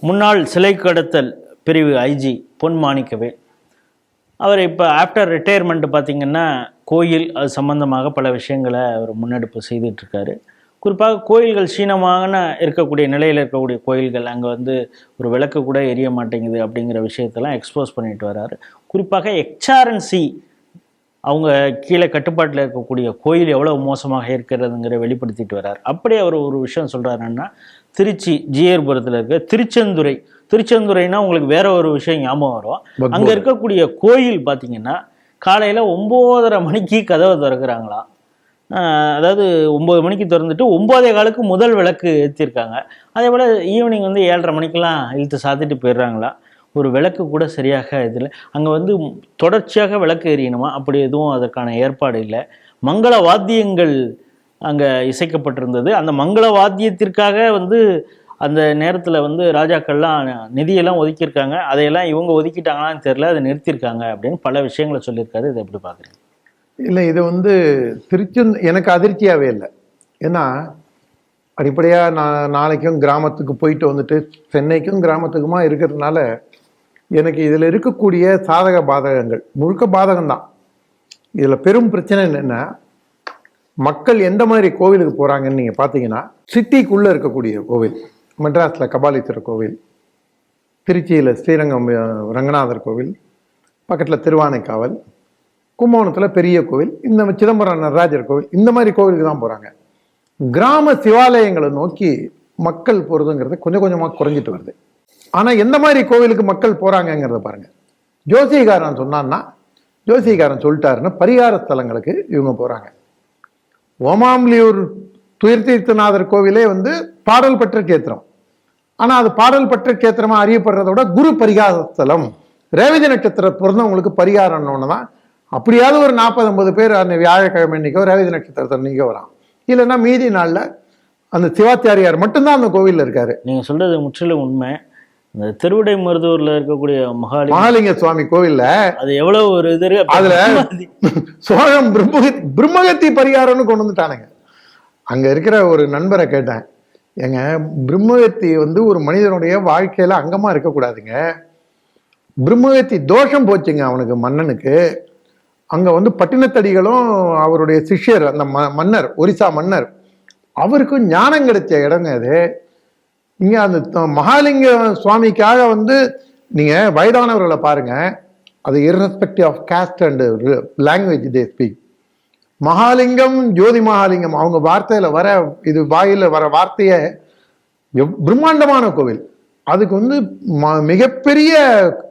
முன்னாள் சிலை கடத்தல் பிரிவு ஐஜி பொன் மாணிக்கவேல் அவர் இப்போ ஆஃப்டர் ரிட்டையர்மெண்ட் பார்த்திங்கன்னா கோயில் அது சம்பந்தமாக பல விஷயங்களை அவர் முன்னெடுப்பு செய்துட்ருக்காரு. குறிப்பாக கோயில்கள் சீனமான இருக்கக்கூடிய நிலையில் இருக்கக்கூடிய கோயில்கள் அங்கே வந்து ஒரு விளக்கு கூட எரிய மாட்டேங்குது அப்படிங்கிற விஷயத்தெல்லாம் எக்ஸ்போஸ் பண்ணிட்டு வர்றாரு. குறிப்பாக எச்ஆர்என்சி அவங்க கீழே கட்டுப்பாட்டில் இருக்கக்கூடிய கோயில் எவ்வளோ மோசமாக இருக்கிறதுங்கிற வெளிப்படுத்திட்டு வர்றார். அப்படியே அவர் ஒரு விஷயம் சொல்கிறாருன்னா, திருச்சி ஜிஆர்புரத்தில் இருக்க திருச்செந்துறைனா உங்களுக்கு வேற ஒரு விஷயம் ஞாபகம் வரும். அங்கே இருக்கக்கூடிய கோயில் பார்த்தீங்கன்னா காலையில் 9:30 மணிக்கு கதவை திறக்கிறாங்களாம். அதாவது 9 மணிக்கு திறந்துட்டு 9:15 முதல் விளக்கு ஏற்றிருக்காங்க. அதே போல் ஈவினிங் வந்து 7:30 மணிக்கெலாம் இழுத்து சாத்திட்டு போயிடுறாங்களா. ஒரு விளக்கு கூட சரியாக இதில் அங்கே வந்து தொடர்ச்சியாக விளக்கு எரியணுமா, அப்படி எதுவும் அதற்கான ஏற்பாடு இல்லை. மங்கள வாத்தியங்கள் அங்கே இசைக்கப்பட்டிருந்தது. அந்த மங்கள வாத்தியத்திற்காக வந்து அந்த நேரத்தில் வந்து ராஜாக்கள்லாம் நிதியெல்லாம் ஒதுக்கியிருக்காங்க. அதையெல்லாம் இவங்க ஒதுக்கிட்டாங்களான்னு தெரியல, அதை நிறுத்தியிருக்காங்க அப்படின்னு பல விஷயங்களை சொல்லியிருக்காரு. இதை எப்படி பார்க்குறீங்க? இல்லை, இது வந்து எனக்கு அதிர்ச்சியாகவே இல்லை. ஏன்னா அடிப்படையாக நான் நாளைக்கும் கிராமத்துக்கு போயிட்டு வந்துட்டு சென்னைக்கும் கிராமத்துக்குமா இருக்கிறதுனால எனக்கு இதில் இருக்கக்கூடிய சாதக பாதகங்கள் முழுக்க பாதகம்தான். இதில் பெரும் பிரச்சனை என்னென்னா, மக்கள் எந்த மாதிரி கோவிலுக்கு போகிறாங்கன்னு நீங்கள் பார்த்தீங்கன்னா, சிட்டிக்குள்ளே இருக்கக்கூடிய கோவில், மெட்ராஸில் கபாலீஸ்வரர் கோவில், திருச்சியில் ஸ்ரீரங்கம் ரங்கநாதர் கோவில், பக்கத்தில் திருவானைக்காவல், கும்பகோணத்தில் பெரிய கோவில், இந்த சிதம்பரம் நடராஜர் கோவில், இந்த மாதிரி கோவிலுக்கு தான் போகிறாங்க. கிராம சிவாலயங்களை நோக்கி மக்கள் போகிறதுங்கிறது கொஞ்சம் கொஞ்சமாக குறைஞ்சிட்டு வருது. ஆனால் எந்த மாதிரி கோவிலுக்கு மக்கள் போகிறாங்கங்கிறத பாருங்கள். ஜோசிகாரன் சொன்னான்னா, ஜோசிகாரன் சொல்லிட்டாருன்னா பரிகார ஸ்தலங்களுக்கு இவங்க போகிறாங்க. ஓமாம்லியூர் துயர்த்தீர்த்தநாதர் கோவிலே வந்து பாடல் பெற்ற கேத்திரம். ஆனால் அது பாடல் பெற்ற கேத்திரமாக அறியப்படுறத விட குரு பரிகார ஸ்தலம், ரேவதி நட்சத்திரம் பிறந்தவங்களுக்கு பரிகாரம்னு தான். அப்படியாவது ஒரு 40-50 பேர் அந்த வியாழக்கிழமை இன்னைக்கோ ரேவதி நட்சத்திரத்தை நீங்க வரான். இல்லைன்னா மீதி நாளில் அந்த சிவாச்சாரியார் மட்டும்தான் அந்த கோவிலில் இருக்காரு. நீங்கள் சொல்றது முற்றிலும் உண்மை. இந்த திருவிடை மருதூர்ல இருக்கக்கூடிய மகாலிங்க சுவாமி கோவில்ல அது எவ்வளவு ஒரு இது, அதுல சோழம் பிரம்மகத்தி பரிகாரம்னு கொண்டு வந்துட்டானுங்க. அங்க இருக்கிற ஒரு நண்பரை கேட்டேன், ஏங்க பிரம்மகத்தி வந்து ஒரு மனிதனுடைய வாழ்க்கையில அங்கமா இருக்கக்கூடாதுங்க, பிரம்மகத்தி தோஷம் போச்சுங்க அவனுக்கு, மன்னனுக்கு. அங்க வந்து பட்டினத்தடிகளும் அவருடைய சிஷ்யர் அந்த மன்னர், ஒரிசா மன்னர், அவருக்கும் ஞானம் கிடைச்ச இடங்க அது. இங்க அந்த மகாலிங்க சுவாமிக்காக வந்து நீங்க வயதானவர்களை பாருங்க, அது irrespective of caste and language they speak. Mahalingam, Jyothi Mahalingam, அவங்க வார்த்தையில வர, இது வாயில வர வார்த்தைய பிரம்மாண்டமான கோவில். அதுக்கு வந்து மிகப்பெரிய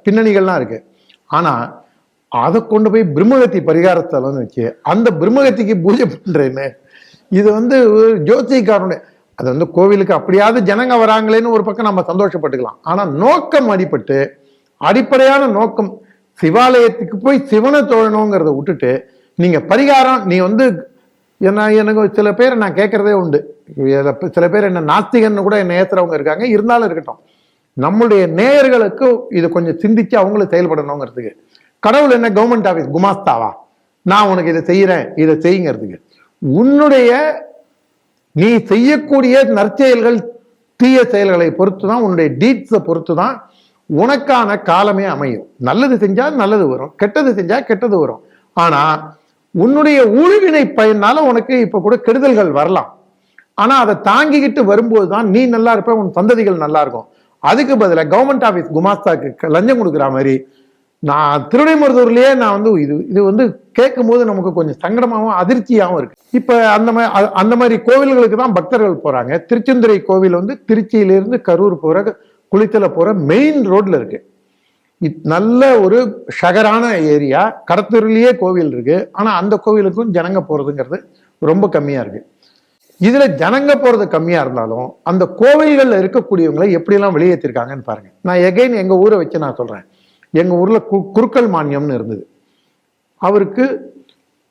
பின்னணிகள்லாம் இருக்கு. ஆனா அதை கொண்டு போய் பிரம்மகத்தி பரிகாரத்தலன்னு வச்சு அந்த பிரம்மகத்திக்கு பூஜை பண்றேன்னு, இது வந்து ஜோதிகாரனுடைய, அது வந்து கோவிலுக்கு அப்படியாவது ஜனங்க வராங்களேன்னு ஒரு பக்கம் நம்ம சந்தோஷப்பட்டுக்கலாம். ஆனா நோக்கம் அடிப்படையான நோக்கம் சிவாலயத்துக்கு போய் சிவனை தொழணுங்கிறத விட்டுட்டு நீங்க பரிகாரம், நீ வந்து எனக்கு சில பேர் நான் கேட்கறதே உண்டு, சில பேர் என்ன நாஸ்திகன்னு கூட என்ன ஏத்துறவங்க இருக்காங்க. இருந்தாலும் இருக்கட்டும், நம்மளுடைய நேயர்களுக்கு இது கொஞ்சம் சிந்திச்சு அவங்களும் செயல்படணுங்கிறதுக்கு. கடவுள் என்ன கவர்மெண்ட் ஆஃபீஸ் குமாஸ்தாவா, நான் உனக்கு இதை செய்யறேன் இதை செய்யுங்கிறதுக்கு? உன்னுடைய நீ செய்யக்கூடிய நற்செயல்கள், தீய செயல்களை பொறுத்து தான், உன்னுடைய டீட்ஸை பொறுத்து தான் உனக்கான காலமே அமையும். நல்லது செஞ்சா நல்லது வரும், கெட்டது செஞ்சா கெட்டது வரும். ஆனா உன்னுடைய ஊழ்வினை பயனால உனக்கு இப்ப கூட கெடுதல்கள் வரலாம். ஆனா அதை தாங்கிக்கிட்டு வரும்போது தான் நீ நல்லா இருப்ப, உன் சந்ததிகள் நல்லா இருக்கும். அதுக்கு பதிலாக கவர்மெண்ட் ஆஃபீஸ் குமாஸ்தாக்கு லஞ்சம் கொடுக்குற மாதிரி நான் திருவிடைமருதூர்லயே நான் வந்து இது வந்து கேட்கும் போது நமக்கு கொஞ்சம் சங்கடமாகவும் அதிர்ச்சியாகவும் இருக்கு. இப்ப அந்த மாதிரி கோவில்களுக்கு தான் பக்தர்கள் போறாங்க. திருச்செந்துறை கோவில் வந்து திருச்சியிலிருந்து கரூர் போற, குளித்தல போற மெயின் ரோட்ல இருக்கு. நல்ல ஒரு ஷகரான ஏரியா, கடத்தூர்லயே கோவில் இருக்கு. ஆனா அந்த கோவிலுக்கும் ஜனங்க போறதுங்கிறது ரொம்ப கம்மியா இருக்கு. இதுல ஜனங்க போறது கம்மியா இருந்தாலும் அந்த கோவில்கள்ல இருக்கக்கூடியவங்களை எப்படியெல்லாம் வெளியேற்றிருக்காங்கன்னு பாருங்க. நான் எகைன் எங்க ஊரை வச்சு நான் சொல்றேன். எங்க ஊர்ல குருக்கள் மானியம்னு இருந்தது. அவருக்கு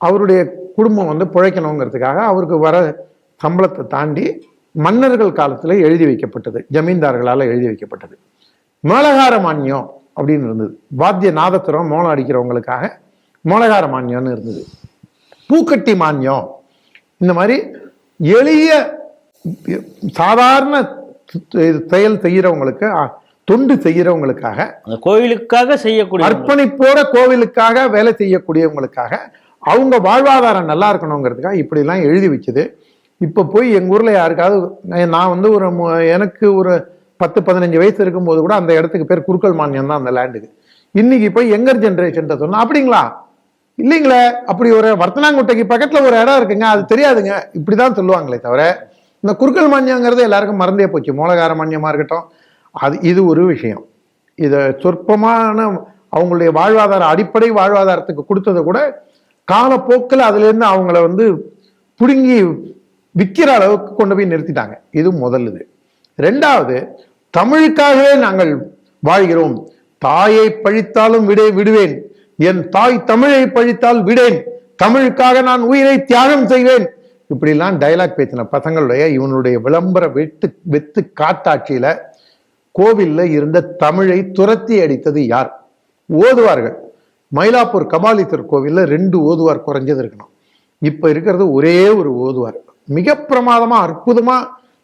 அவருடைய குடும்பம் வந்து பிழைக்கணுங்கிறதுக்காக அவருக்கு வர சம்பளத்தை தாண்டி மன்னர்கள் காலத்துல எழுதி வைக்கப்பட்டது, ஜமீன்தார்களால எழுதி வைக்கப்பட்டது. மேலகார மானியம் அப்படின்னு இருந்தது. வாத்திய நாதத்துரம் மோளம் அடிக்கிறவங்களுக்காக மேலகார மானியம்னு இருந்தது. பூக்கட்டி மானியம், இந்த மாதிரி எளிய சாதாரண செயல் செய்யறவங்களுக்கு தொண்டு செய்யறவங்களுக்காக, அந்த கோவிலுக்காக செய்யக்கூடிய அர்ப்பணிப்போட கோவிலுக்காக வேலை செய்யக்கூடியவங்களுக்காக, அவங்க வாழ்வாதாரம் நல்லா இருக்கணுங்கிறதுக்காக இப்படி எல்லாம் எழுதி வச்சுது. இப்ப போய் எங்க ஊர்ல யாருக்காவது, நான் வந்து எனக்கு ஒரு 10-15 வயசு இருக்கும்போது கூட அந்த இடத்துக்கு பேர் குறுக்கல் மானியம் தான் அந்த லேண்டுக்கு. இன்னைக்கு போய் யங்கர் ஜெனரேஷன் சொன்னா அப்படிங்களா, இல்லைங்களே, அப்படி ஒரு வர்த்தனாங்குட்டைக்கு பக்கத்துல ஒரு இடம் இருக்குங்க, அது தெரியாதுங்க, இப்படிதான் சொல்லுவாங்களே தவிர இந்த குறுக்கல் மானியங்கிறது எல்லாருக்கும் மறந்தே போச்சு. மூலகார மானியமா இருக்கட்டும், இது ஒரு விஷயம். இத சொற்பமான அவங்களுடைய வாழ்வாதார அடிப்படை வாழ்வாதாரத்துக்கு கொடுத்ததை கூட காலப்போக்கில் அதுல இருந்து அவங்கள வந்து புடுங்கி விற்கிற அளவுக்கு கொண்டு போய் நிறுத்திட்டாங்க. இது முதல். இது ரெண்டாவது, தமிழுக்காகவே நாங்கள் வாழ்கிறோம், தாயை பழித்தாலும் விடுவேன், என் தாய் தமிழை பழித்தால் விடேன், தமிழுக்காக நான் உயிரை தியாகம் செய்வேன், இப்படிலாம் டைலாக் பேசின பசங்களுடைய இவனுடைய விளம்பர வெத்து காட்டாட்சியில கோவில்ல இருந்த தமிழை துரத்தி அடித்தது யார்? ஓதுவார்கள். மயிலாப்பூர் கபாலீஸ்வரர் கோவில்ல 2 ஓதுவார் குறைஞ்சது இருக்கணும். இப்ப இருக்கிறது ஒரே ஒரு ஓதுவார், மிக பிரமாதமா அற்புதமா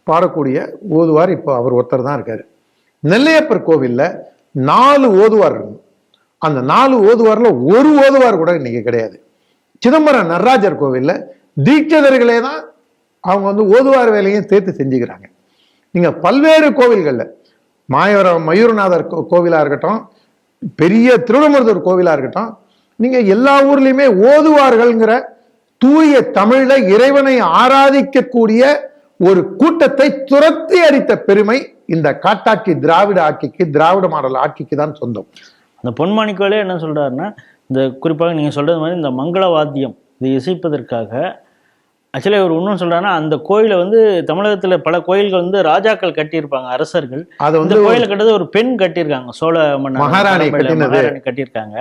பாடக்கூடிய ஓதுவார் இப்ப அவர் ஒருத்தர் தான் இருக்காரு. நெல்லையப்பர் கோவில்ல 4 ஓதுவார் இருக்கணும். அந்த 4 ஓதுவார்ல ஒரு ஓதுவார் கூட இன்னைக்கு கிடையாது. சிதம்பரம் நடராஜர் கோவில்ல தீட்சிதர்களே தான் அவங்க வந்து ஓதுவார் வேலையும் சேர்த்து செஞ்சுக்கிறாங்க. நீங்க பல்வேறு கோவில்கள்ல மயூரநாதர் கோவிலா இருக்கட்டும், பெரிய திருவிடமருதூர் கோவிலா இருக்கட்டும், நீங்க எல்லா ஊர்லயுமே ஓதுவார்கள்ங்கிற தூய தமிழ்ல இறைவனை ஆராதிக்கக்கூடிய ஒரு கூட்டத்தை துரத்தி அடித்த பெருமை இந்த காட்டாட்சி திராவிட ஆட்சிக்கு, திராவிட மாடல் ஆட்சிக்கு தான் சொந்தம். அந்த பொன்மாணிக்கவேலே என்ன சொல்றாருன்னா, இந்த குறிப்பாக நீங்க சொல்றது மாதிரி இந்த மங்கள வாத்தியம் இதை இசைப்பதற்காக ஆக்சுவலி அவர் இன்னும் சொல்றாருன்னா, அந்த கோயிலை வந்து தமிழகத்துல பல கோயில்கள் வந்து ராஜாக்கள் கட்டியிருப்பாங்க, அரசர்கள். அது வந்து கோயிலை கட்டது ஒரு பெண் கட்டியிருக்காங்க, சோழ மகாராணி கட்டியிருக்காங்க.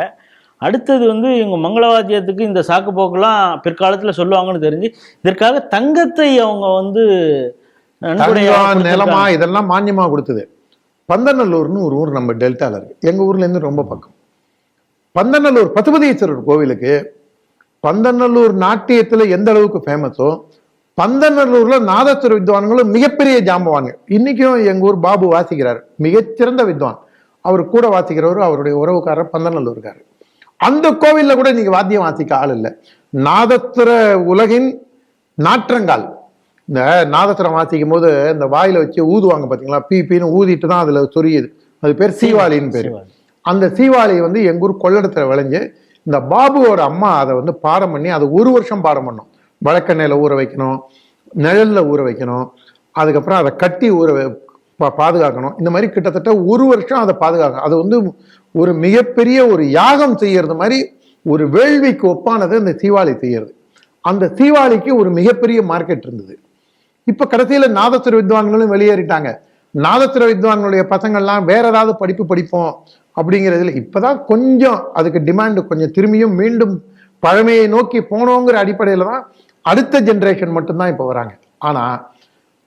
அடுத்தது வந்து இவங்க மங்களவாத்தியத்துக்கு இந்த சாக்கு போக்கெல்லாம் பிற்காலத்துல சொல்லுவாங்கன்னு தெரிஞ்சு இதற்காக தங்கத்தை அவங்க வந்து நிலமா இதெல்லாம் மானியமா கொடுத்தது. பந்தநல்லூர்னு ஒரு ஊர் நம்ம டெல்டால இருக்கு, எங்க ஊர்ல இருந்து ரொம்ப பக்கம். பந்தநல்லூர் பசுபதீஸ்வரர் கோவிலுக்கு பந்தநல்லூர் நாட்டியத்துல எந்த அளவுக்கு ஃபேமஸோ, பந்தநல்லூர்ல நாதஸ்வர வித்வான்களும் மிகப்பெரிய ஜாம்பவான்கள். இன்னைக்கும் எங்க ஊர் பாபு வாசிக்கிறார், மிகச்சிறந்த வித்வான். அவர் கூட வாசிக்கிறவர் அவருடைய உறவுக்காரர் பந்தநல்லூர்காரர். அந்த கோவில்ல கூட நீங்க வாத்தியம் வாசிக்க ஆள் இல்லை. நாதஸ்வர உலகின் நாற்றங்கால். இந்த நாதஸ்வரம் வாசிக்கும் போது இந்த வாயில வச்சு ஊதுவாங்க பாத்தீங்களா, பீன்னு ஊதிட்டு தான் அதுல சொரியுது, அது பேர் சீவாளின்னு பேரு. அந்த சீவாளி வந்து எங்க ஊர் கொள்ளடத்துல விளைஞ்சு இந்த பாபுவோட அம்மா அதை வந்து பாடம் பண்ணி அதை 1 வருஷம் பாடம் பண்ணும். வழக்கெண்ணெயில ஊற வைக்கணும், நிழல்ல ஊற வைக்கணும், அதுக்கப்புறம் அதை கட்டி பாதுகாக்கணும். இந்த மாதிரி கிட்டத்தட்ட 1 வருஷம் அதை பாதுகாக்கணும். அது வந்து ஒரு மிகப்பெரிய ஒரு யாகம் செய்யறது மாதிரி, ஒரு வேள்விக்கு ஒப்பானது அந்த சீவாளி செய்யறது. அந்த சீவாளிக்கு ஒரு மிகப்பெரிய மார்க்கெட் இருந்தது. இப்ப கடைசியில நாதஸ்வர வித்வான்களும் வெளியேறிட்டாங்க. நாதஸ்வர வித்வான்களுடைய பசங்கள்லாம் வேற ஏதாவது படிப்பு படிப்போம் அப்படிங்கிறதுல இப்பதான் கொஞ்சம் அதுக்கு டிமாண்ட் கொஞ்சம் திரும்பியும் மீண்டும் பழமையை நோக்கி போனோங்கிற அடிப்படையில தான் அடுத்த ஜெனரேஷன் மட்டும்தான் இப்ப வராங்க. ஆனா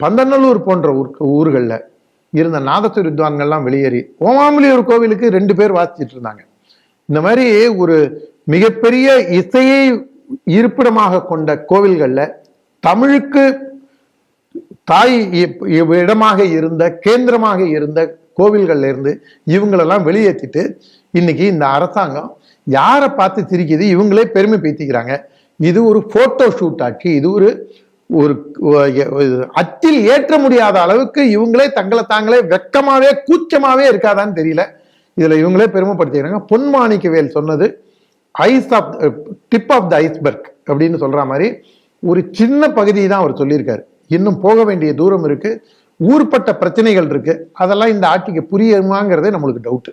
பந்தநல்லூர் போன்ற ஊர்கள்ல இருந்த நாதஸ்வர வித்வான்கள்லாம் வெளியேறி ஓமாமலியூர் கோவிலுக்கு 2 பேர் வாசிச்சுட்டு இருந்தாங்க. இந்த மாதிரி ஒரு மிகப்பெரிய இசையை இருப்பிடமாக கொண்ட கோவில்கள்ல தமிழுக்கு தாய் இடமாக இருந்த, கேந்திரமாக இருந்த கோவில்கள்ல இருந்து இவங்களெல்லாம் வெளியேற்றிட்டு இன்னைக்கு இந்த அரசாங்கம் யாரை பார்த்து சிரிக்குது, இவங்களே பெருமை பேசிக்கிறாங்க. இது ஒரு போட்டோ ஷூட் ஆட்சி. இது ஒரு அச்சில் ஏற்ற முடியாத அளவுக்கு இவங்களே தங்களை தாங்களே வெக்கமாவே கூச்சமாவே இருக்காதான்னு தெரியல. இதுல இவங்களே பெருமைப்படுத்திக்கிறாங்க. பொன்மாணிக்கவேல் சொன்னது டிப் ஆஃப் த ஐஸ்பர்க் அப்படின்னு சொல்ற மாதிரி ஒரு சின்ன பகுதி தான் அவர் சொல்லியிருக்காரு. இன்னும் போக வேண்டிய தூரம் இருக்கு, ஊர்பட்ட பிரச்சனைகள் இருக்கு. அதெல்லாம் இந்த ஆட்சிக்கு புரியுமாங்கிறதே நம்மளுக்கு டவுட்.